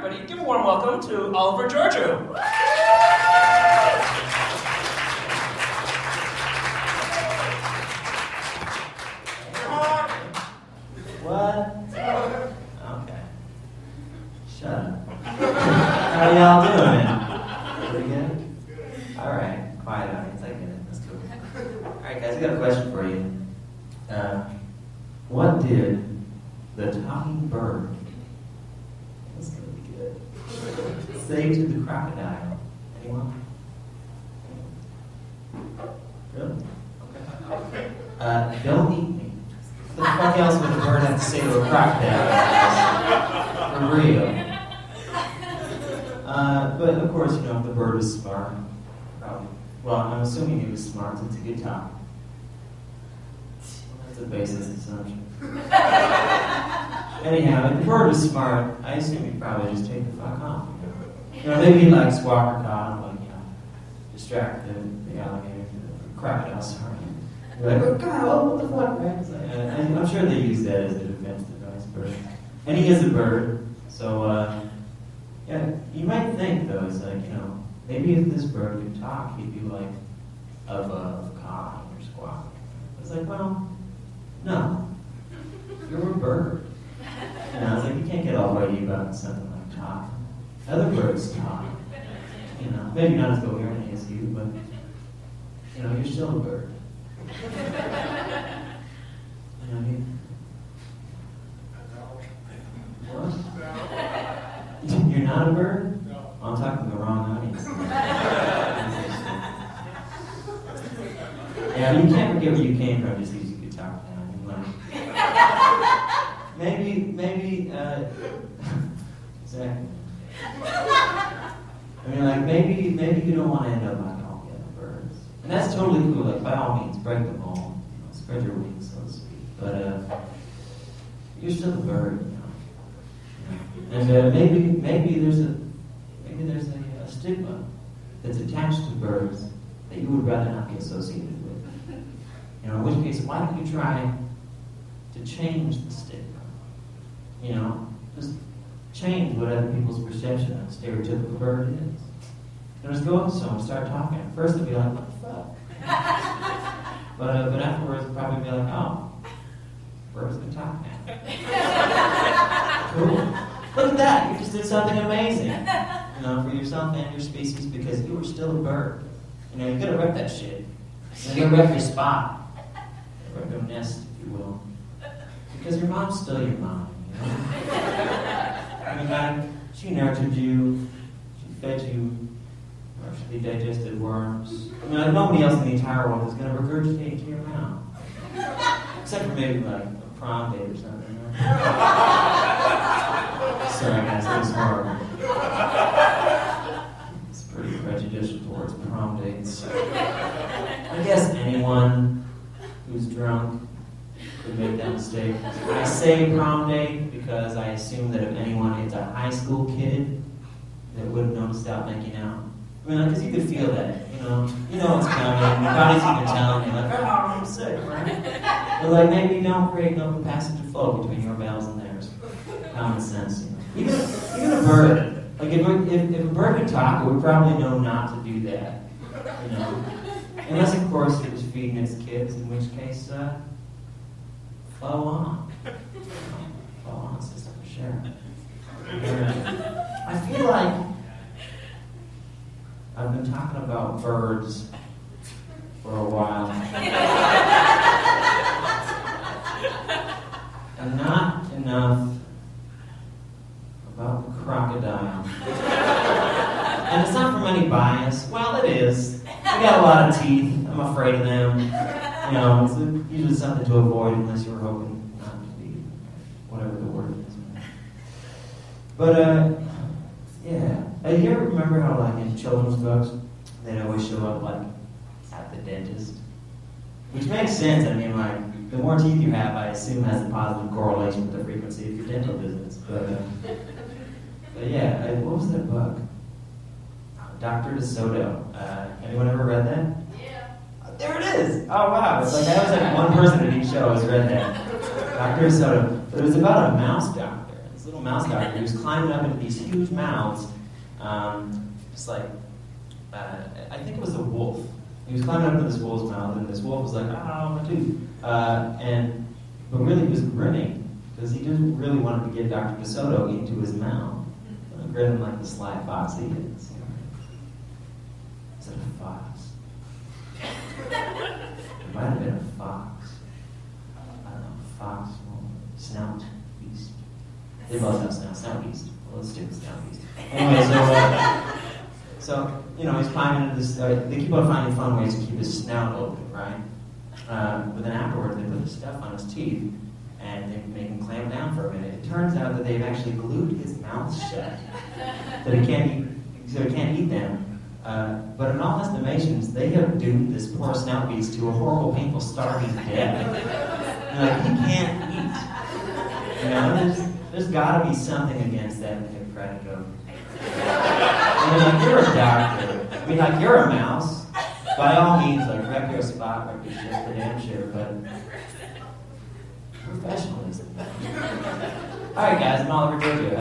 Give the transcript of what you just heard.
everybody, give a warm welcome to Oliver Georgiou. What? Okay. Shut up. How y'all doing? Pretty good? Alright, quiet audience, I get it. That's cool. Alright guys, I got a question for you. What did the talking bird, that's gonna be good, say to the crocodile? Anyone? Really? Okay. Don't eat me. What the fuck else would the bird have to say to a crocodile? For real. But of course, you know, if the bird was smart, probably. Well, I'm assuming he was smart, so it's a good talk. That's a basis assumption. Anyhow, if the bird was smart, I assume he'd probably just take the fuck off. You know, maybe he'd like squawk or caw, like, you know, distract the alligator, the crocodile, sorry. You're like, oh God, what the fuck, man? I'm sure they use that as a defense device, bird. And he is a bird, so, yeah, you might think, though, it's like, you know, maybe if this bird could talk, he'd be like, of cawing or squawking. It's like, well, no, you're a bird. And I was like, you can't get all righty about something like talk. Other birds talk. You know, maybe not as coherent as you, but, you know, you're still a bird. You know, what? You're not a bird? No. I'm talking to the wrong audience. Yeah, you can't forget where you came from just because you could talk now. Maybe, exactly. I mean, like, maybe you don't want to end up like all the other birds. And that's totally cool. Like, by all means, break them all. You know, spread your wings, so to speak. But, you're still a bird, you know. And maybe there's a stigma that's attached to birds that you would rather not be associated with. You know, in which case, why don't you try to change the stigma? You know, just change what other people's perception of a stereotypical bird is. And just go up to someone and start talking. At first, they'll be like, what the fuck? But afterwards, they'll probably be like, oh, birds can talk now. Cool. Look at that. You just did something amazing. You know, for yourself and your species because you were still a bird. You know, you gotta rep that shit. You gotta rep your spot. Rep your nest, if you will. Because your mom's still your mom, you know? I mean, like, she nurtured you, she fed you partially digested worms. I mean, like, nobody else in the entire world is gonna regurgitate to your mouth. Except for maybe, like, a prom date or something, you know? Sorry, guys, that was horrible. It's pretty prejudicial towards prom dates. I guess anyone who's drunk could make that mistake. I say prom date because I assume that if anyone is a high school kid that wouldn't know to stop making out. I mean, because you could feel that, you know what's coming, your body's even telling you, like, oh, I'm sick, right? But like, maybe don't create an open passage of flow between your bowels and theirs. Common sense, you know. Even a bird, like if a bird could talk, it would probably know not to do that, you know. Unless, of course, it was feeding its kids, in which case, flow on. Flow on, sister, for sure. I feel like I've been talking about birds for a while. And not enough about the crocodile. And it's not from any bias. Well, it is. They got a lot of teeth. I'm afraid of them. You know, it's usually something to avoid unless you were hoping not to be, whatever the word is. But, yeah. You ever remember how, like, in children's books, they'd always show up, like, at the dentist? Which makes sense. I mean, like, the more teeth you have, I assume has a positive correlation with the frequency of your dental visits. But yeah, what was that book? Dr. DeSoto. Anyone ever read that? Yeah. There it is! Oh wow, it's like I was like one person in each show has read that. Dr. DeSoto. But it was about a mouse doctor. This little little mouse doctor. He was climbing up into these huge mouths. Just like, I think it was a wolf. He was climbing up into this wolf's mouth, and this wolf was like, "Oh, my tooth." But really, he was grinning because he didn't really want to get Dr. DeSoto into his mouth. Grinning like the sly fox he is. Is it a fox? It might have been a fox. I don't know, fox, snout, beast. They both have snout beast. Well, let's do snout beast. Anyway, so he's climbing into this. They keep on finding fun ways to keep his snout open, right? But then afterwards, they put the stuff on his teeth and they make him clamp down for a minute. It turns out that they've actually glued his mouth shut, so he can't eat them. But in all estimations, they have doomed this poor snout beast to a horrible, painful, starving death. Like, he can't eat. There's got to be something against that Hippocratic oath. You're a doctor. You're a mouse. By all means, wreck your spot, wreck your shit for damn sure, but professionalism. All right, guys, I'm Oliver Georgiou.